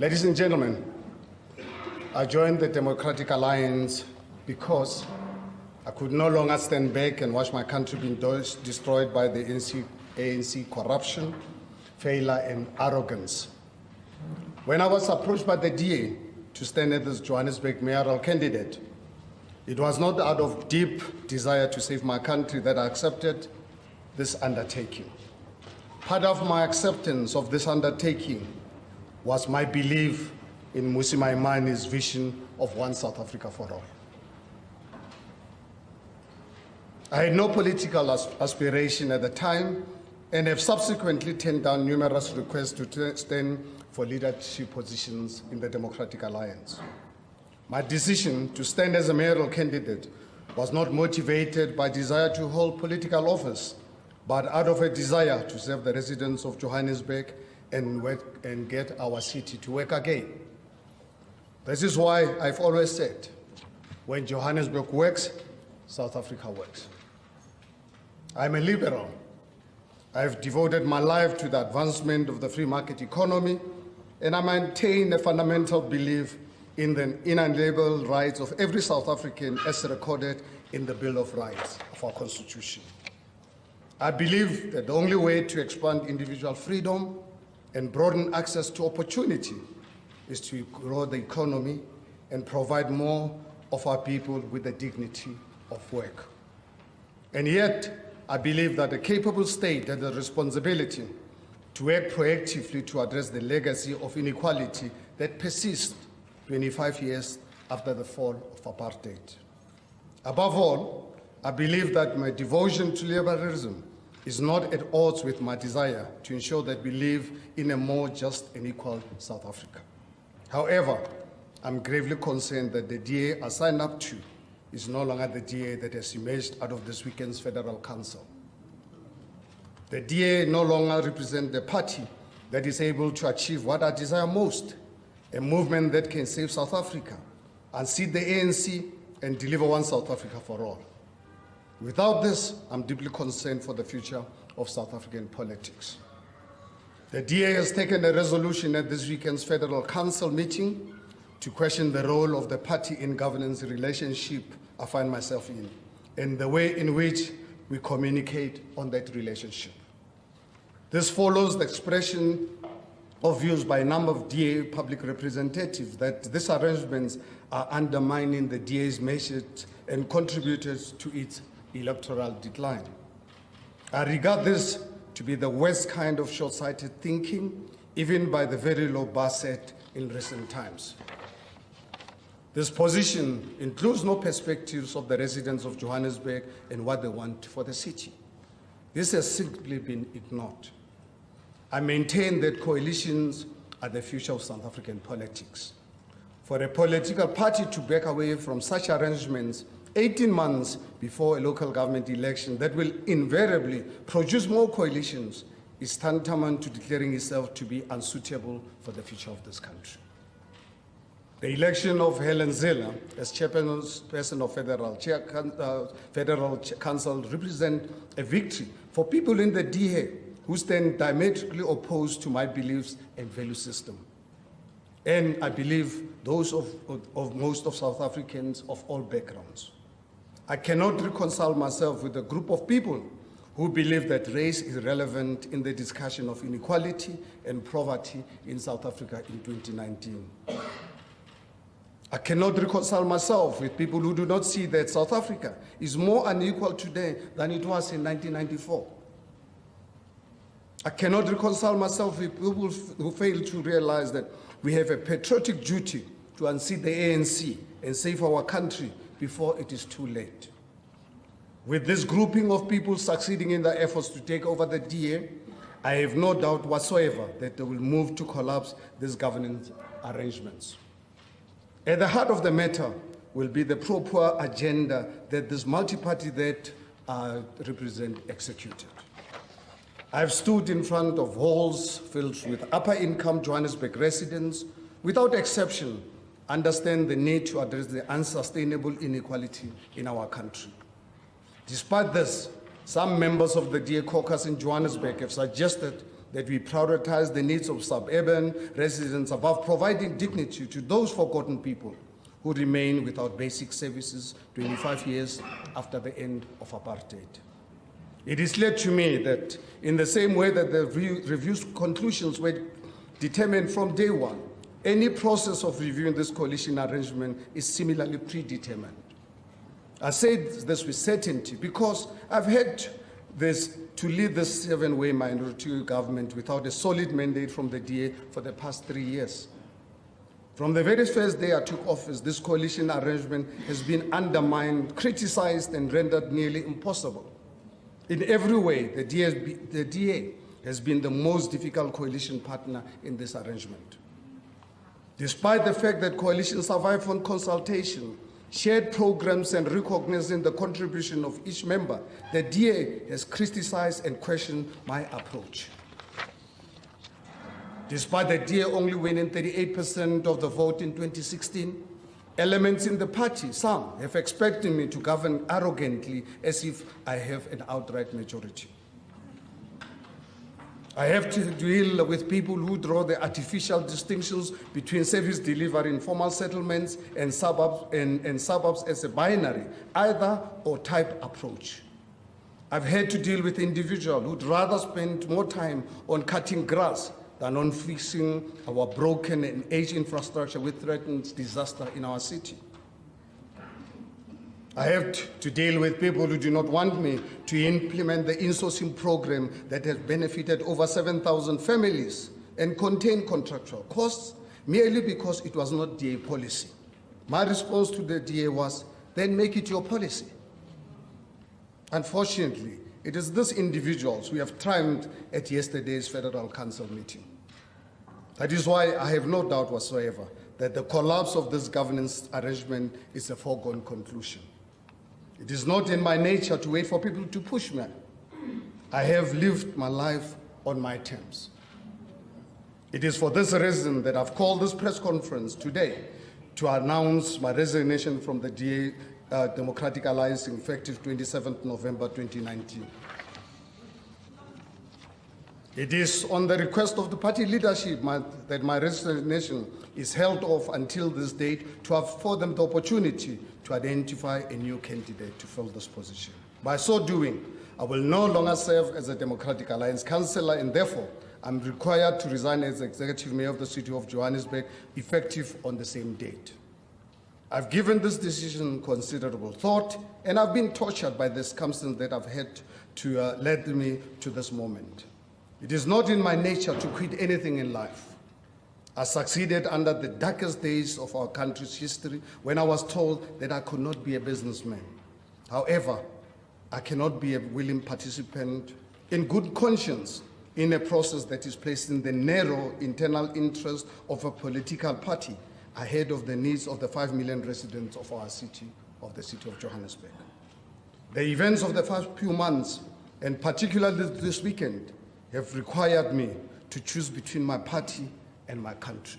Ladies and gentlemen, I joined the Democratic Alliance because I could no longer stand back and watch my country being destroyed by the ANC corruption, failure, and arrogance. When I was approached by the DA to stand as Johannesburg mayoral candidate, it was not out of deep desire to save my country that I accepted this undertaking. Part of my acceptance of this undertaking was my belief in Mmusi Maimani's vision of one South Africa for all. I had no political aspiration at the time and have subsequently turned down numerous requests to stand for leadership positions in the Democratic Alliance. My decision to stand as a mayoral candidate was not motivated by desire to hold political office, but out of a desire to serve the residents of Johannesburg and get our city to work again. This is why I've always said, when Johannesburg works, South Africa works. I'm a liberal. I've devoted my life to the advancement of the free market economy, and I maintain a fundamental belief in the inalienable rights of every South African as recorded in the Bill of Rights of our Constitution. I believe that the only way to expand individual freedom and broaden access to opportunity is to grow the economy and provide more of our people with the dignity of work. And yet, I believe that a capable state has the responsibility to work proactively to address the legacy of inequality that persists 25 years after the fall of apartheid. Above all, I believe that my devotion to liberalism is not at odds with my desire to ensure that we live in a more just and equal South Africa. However, I'm gravely concerned that the DA I signed up to is no longer the DA that has emerged out of this weekend's Federal Council. The DA no longer represents the party that is able to achieve what I desire most, a movement that can save South Africa, unseat the ANC, and deliver one South Africa for all. Without this, I'm deeply concerned for the future of South African politics. The DA has taken a resolution at this weekend's Federal Council meeting to question the role of the party in governance relationship I find myself in, and the way in which we communicate on that relationship. This follows the expression of views by a number of DA public representatives that these arrangements are undermining the DA's message and contributed to its electoral decline. I regard this to be the worst kind of short-sighted thinking, even by the very low bar set in recent times. This position includes no perspectives of the residents of Johannesburg and what they want for the city. This has simply been ignored. I maintain that coalitions are the future of South African politics. For a political party to back away from such arrangements 18 months before a local government election that will invariably produce more coalitions is tantamount to declaring itself to be unsuitable for the future of this country. The election of Helen Zille as chairperson of Federal Council represents a victory for people in the DA who stand diametrically opposed to my beliefs and value system. And I believe those of most of South Africans of all backgrounds. I cannot reconcile myself with a group of people who believe that race is relevant in the discussion of inequality and poverty in South Africa in 2019. I cannot reconcile myself with people who do not see that South Africa is more unequal today than it was in 1994. I cannot reconcile myself with people who fail to realize that we have a patriotic duty to unseat the ANC and save our country before it is too late. With this grouping of people succeeding in their efforts to take over the DA, I have no doubt whatsoever that they will move to collapse these governance arrangements. At the heart of the matter will be the proper agenda that this multi-party that represent executed. I've stood in front of halls filled with upper-income Johannesburg residents, without exception, understand the need to address the unsustainable inequality in our country. Despite this, some members of the DA caucus in Johannesburg have suggested that we prioritize the needs of suburban residents above providing dignity to those forgotten people who remain without basic services 25 years after the end of apartheid. It is clear to me that in the same way that the review's conclusions were determined from day one, any process of reviewing this coalition arrangement is similarly predetermined. I say this with certainty because I've had this to lead this seven-way minority government without a solid mandate from the DA for the past 3 years. From the very first day I took office, this coalition arrangement has been undermined, criticized, and rendered nearly impossible. In every way, the DA has been the most difficult coalition partner in this arrangement. Despite the fact that coalition survived on consultation, shared programs, and recognizing the contribution of each member, the DA has criticized and questioned my approach. Despite the DA only winning 38% of the vote in 2016, elements in the party, some, have expected me to govern arrogantly as if I have an outright majority. I have to deal with people who draw the artificial distinctions between service delivery in formal settlements and suburbs as a binary, either or type approach. I've had to deal with individuals who'd rather spend more time on cutting grass than on fixing our broken and aged infrastructure which threatens disaster in our city. I have to deal with people who do not want me to implement the insourcing program that has benefited over 7,000 families and contained contractual costs merely because it was not DA policy. My response to the DA was, then make it your policy. Unfortunately, it is these individuals who have triumphed at yesterday's Federal Council meeting. That is why I have no doubt whatsoever that the collapse of this governance arrangement is a foregone conclusion. It is not in my nature to wait for people to push me. I have lived my life on my terms. It is for this reason that I've called this press conference today to announce my resignation from the DA Democratic Alliance effective 27th November 2019. It is on the request of the party leadership that my resignation is held off until this date to afford them the opportunity to identify a new candidate to fill this position. By so doing, I will no longer serve as a Democratic Alliance councillor, and therefore I'm required to resign as Executive Mayor of the City of Johannesburg, effective on the same date. I've given this decision considerable thought, and I've been tortured by the circumstances that have had to lead me to this moment. It is not in my nature to quit anything in life. I succeeded under the darkest days of our country's history when I was told that I could not be a businessman. However, I cannot be a willing participant in good conscience in a process that is placing the narrow internal interest of a political party ahead of the needs of the 5 million residents of our city, of the City of Johannesburg. The events of the past few months, and particularly this weekend, have required me to choose between my party and my country.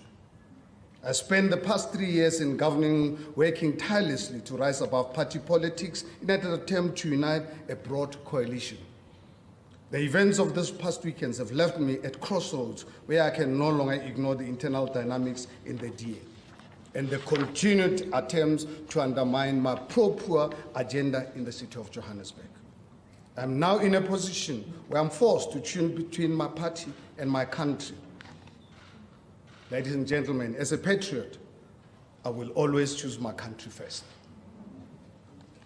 I spent the past 3 years in governing, working tirelessly to rise above party politics in an attempt to unite a broad coalition. The events of this past weekends have left me at crossroads where I can no longer ignore the internal dynamics in the DA and the continued attempts to undermine my pro-poor agenda in the City of Johannesburg. I'm now in a position where I'm forced to choose between my party and my country. Ladies and gentlemen, as a patriot, I will always choose my country first.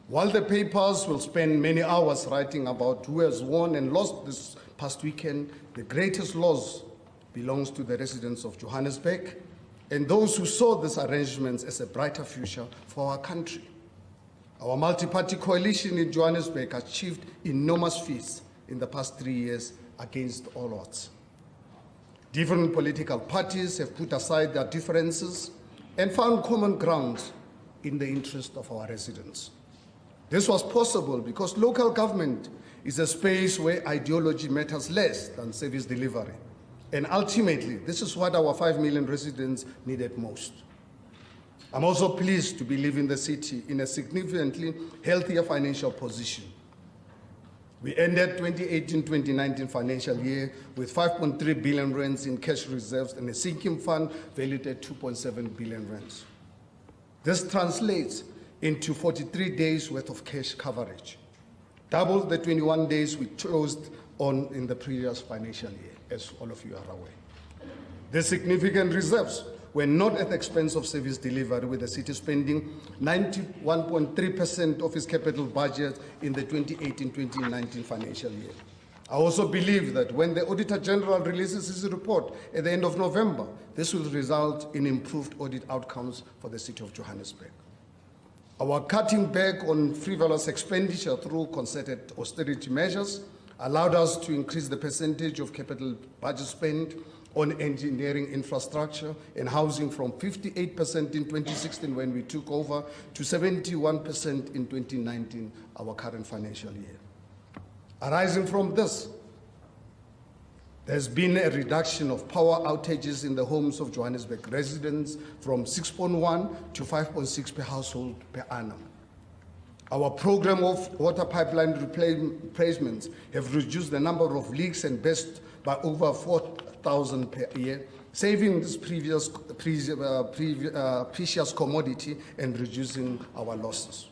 While the papers will spend many hours writing about who has won and lost this past weekend, the greatest loss belongs to the residents of Johannesburg and those who saw these arrangements as a brighter future for our country. Our multi-party coalition in Johannesburg achieved enormous feats in the past 3 years against all odds. Different political parties have put aside their differences and found common grounds in the interest of our residents. This was possible because local government is a space where ideology matters less than service delivery. And ultimately, this is what our 5 million residents needed most. I'm also pleased to be leaving the city in a significantly healthier financial position. We ended 2018-2019 financial year with 5.3 billion rands in cash reserves and a sinking fund valued at 2.7 billion rands. This translates into 43 days worth of cash coverage, double the 21 days we closed on in the previous financial year, as all of you are aware. The significant reserves were not at the expense of service delivery, with the city spending 91.3% of its capital budget in the 2018-2019 financial year. I also believe that when the Auditor General releases his report at the end of November, this will result in improved audit outcomes for the City of Johannesburg. Our cutting back on frivolous expenditure through concerted austerity measures allowed us to increase the percentage of capital budget spend on engineering infrastructure and housing from 58% in 2016 when we took over to 71% in 2019, our current financial year. Arising from this, there's been a reduction of power outages in the homes of Johannesburg residents from 6.1 to 5.6 per household per annum. Our program of water pipeline replacements have reduced the number of leaks and bursts by over 4,000 per year, saving this precious commodity and reducing our losses.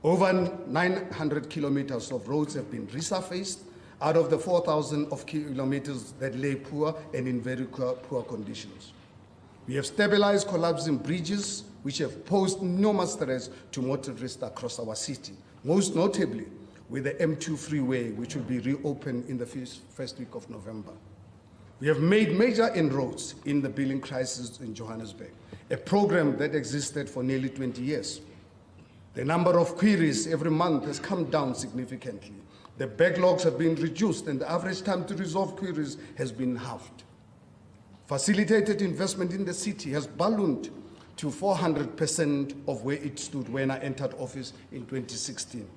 Over 900 kilometers of roads have been resurfaced out of the 4,000 of kilometers that lay poor and in very poor conditions. We have stabilized collapsing bridges which have posed enormous threats to motorists across our city, most notably with the M2 freeway, which will be reopened in the first week of November. We have made major inroads in the billing crisis in Johannesburg, a program that existed for nearly 20 years. The number of queries every month has come down significantly. The backlogs have been reduced and the average time to resolve queries has been halved. Facilitated investment in the city has ballooned to 400% of where it stood when I entered office in 2016,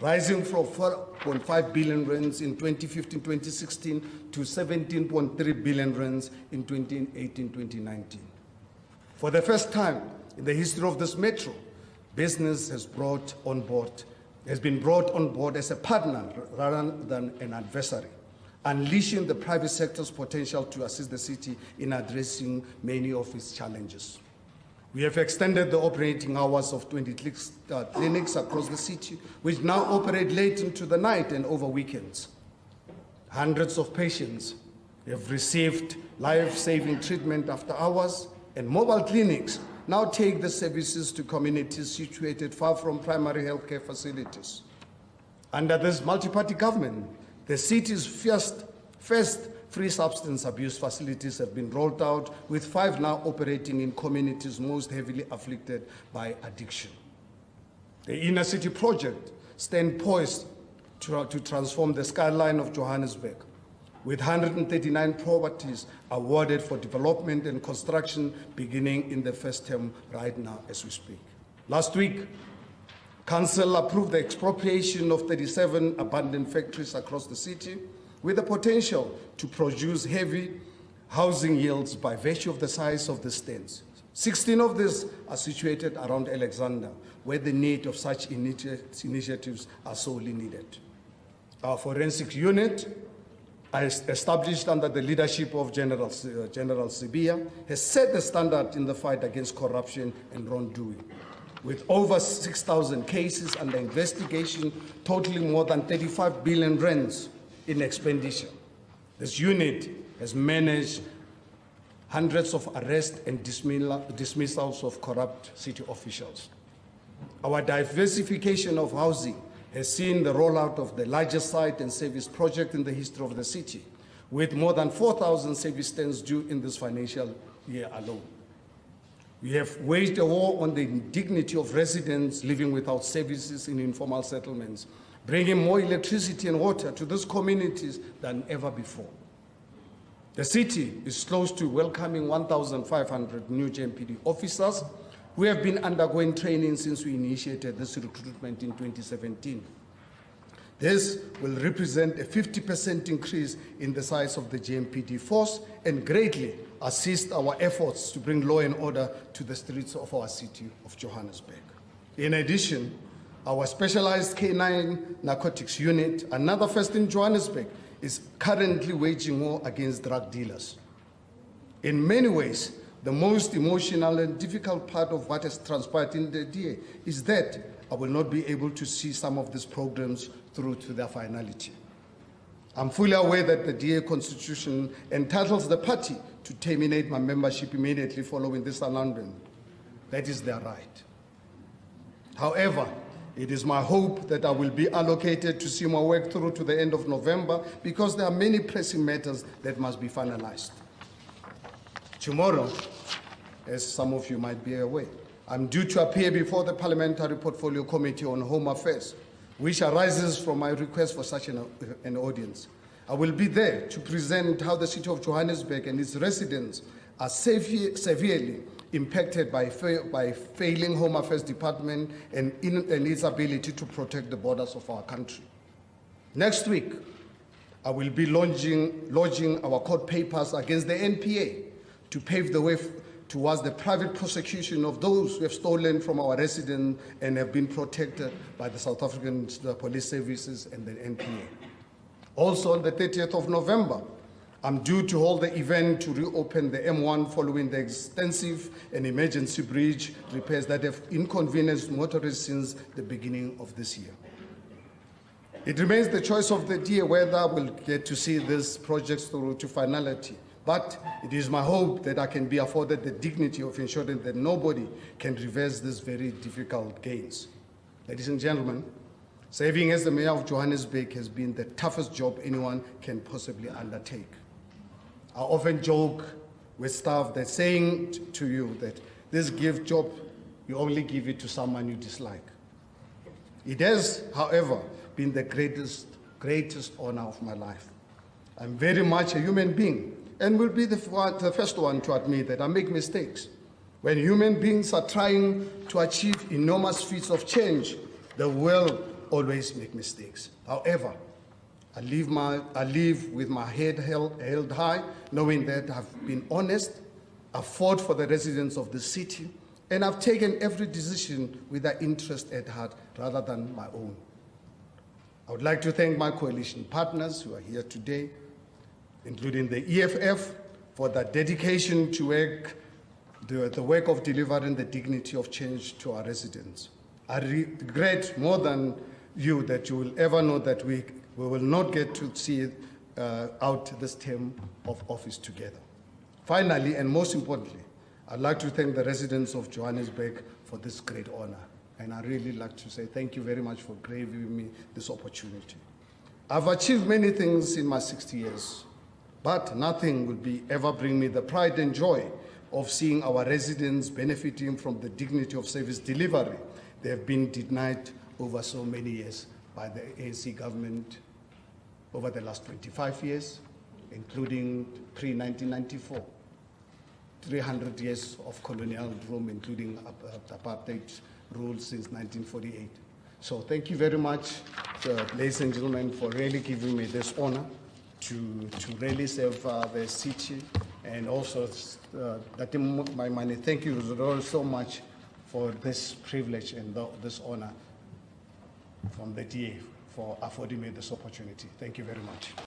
rising from 4.5 billion rands in 2015-2016 to 17.3 billion rands in 2018-2019. For the first time in the history of this metro, business has been brought on board as a partner rather than an adversary, unleashing the private sector's potential to assist the city in addressing many of its challenges. We have extended the operating hours of 20 clinics across the city, which now operate late into the night and over weekends. Hundreds of patients have received life-saving treatment after hours, and mobile clinics now take the services to communities situated far from primary healthcare facilities. Under this multi-party government, the city's first free substance abuse facilities have been rolled out, with 5 now operating in communities most heavily afflicted by addiction. The Inner City project stands poised to transform the skyline of Johannesburg, with 139 properties awarded for development and construction beginning in the first term right now as we speak. Last week, Council approved the expropriation of 37 abandoned factories across the city, with the potential to produce heavy housing yields by virtue of the size of the stands. 16 of these are situated around Alexander, where the need of such initiatives are sorely needed. Our forensic unit, established under the leadership of General Sibia, has set the standard in the fight against corruption and wrongdoing, with over 6,000 cases under investigation, totaling more than 35 billion rands in expenditure. This unit has managed hundreds of arrests and dismissals of corrupt city officials. Our diversification of housing has seen the rollout of the largest site and service project in the history of the city, with more than 4,000 service stands due in this financial year alone. We have waged a war on the dignity of residents living without services in informal settlements, bringing more electricity and water to these communities than ever before. The city is close to welcoming 1,500 new JMPD officers who have been undergoing training since we initiated this recruitment in 2017. This will represent a 50% increase in the size of the JMPD force and greatly assist our efforts to bring law and order to the streets of our city of Johannesburg. In addition, Our specialized K9 narcotics unit, another first in Johannesburg, is currently waging war against drug dealers. In many ways, the most emotional and difficult part of what has transpired in the DA is that I will not be able to see some of these programs through to their finality. I'm fully aware that the DA constitution entitles the party to terminate my membership immediately following this announcement. That is their right. However, it is my hope that I will be allocated to see my work through to the end of November because there are many pressing matters that must be finalized. Tomorrow, as some of you might be aware, I'm due to appear before the Parliamentary Portfolio Committee on Home Affairs, which arises from my request for such an audience. I will be there to present how the City of Johannesburg and its residents are severely impacted by failing Home Affairs Department and its ability to protect the borders of our country. Next week, I will be lodging our court papers against the NPA to pave the way towards the private prosecution of those who have stolen from our residents and have been protected by the South African Police Services and the NPA. Also, on the 30th of November, I'm due to hold the event to reopen the M1 following the extensive and emergency bridge repairs that have inconvenienced motorists since the beginning of this year. It remains the choice of the DA whether we'll get to see these projects through to finality. But it is my hope that I can be afforded the dignity of ensuring that nobody can reverse these very difficult gains. Ladies and gentlemen, serving as the mayor of Johannesburg has been the toughest job anyone can possibly undertake. I often joke with staff that saying to you that this gift job, you only give it to someone you dislike. It has, however, been the greatest honor of my life. I'm very much a human being and will be the first one to admit that I make mistakes. When human beings are trying to achieve enormous feats of change, they will always make mistakes. However, I live with my head held high, knowing that I've been honest, I've fought for the residents of the city, and I've taken every decision with their interest at heart rather than my own. I would like to thank my coalition partners who are here today, including the EFF, for their dedication to the work of delivering the dignity of change to our residents. I regret more than you that you will ever know that we will not get to see out this term of office together. Finally, and most importantly, I'd like to thank the residents of Johannesburg for this great honor. And I'd really like to say thank you very much for giving me this opportunity. I've achieved many things in my 60 years, but nothing will ever bring me the pride and joy of seeing our residents benefiting from the dignity of service delivery they have been denied over so many years by the ANC government over the last 25 years, including pre-1994, 300 years of colonial rule, including apartheid rule since 1948. So thank you very much, ladies and gentlemen, for really giving me this honor to really serve the city. And also, my money, thank you so much for this privilege and this honor from the DA for affording me this opportunity. Thank you very much.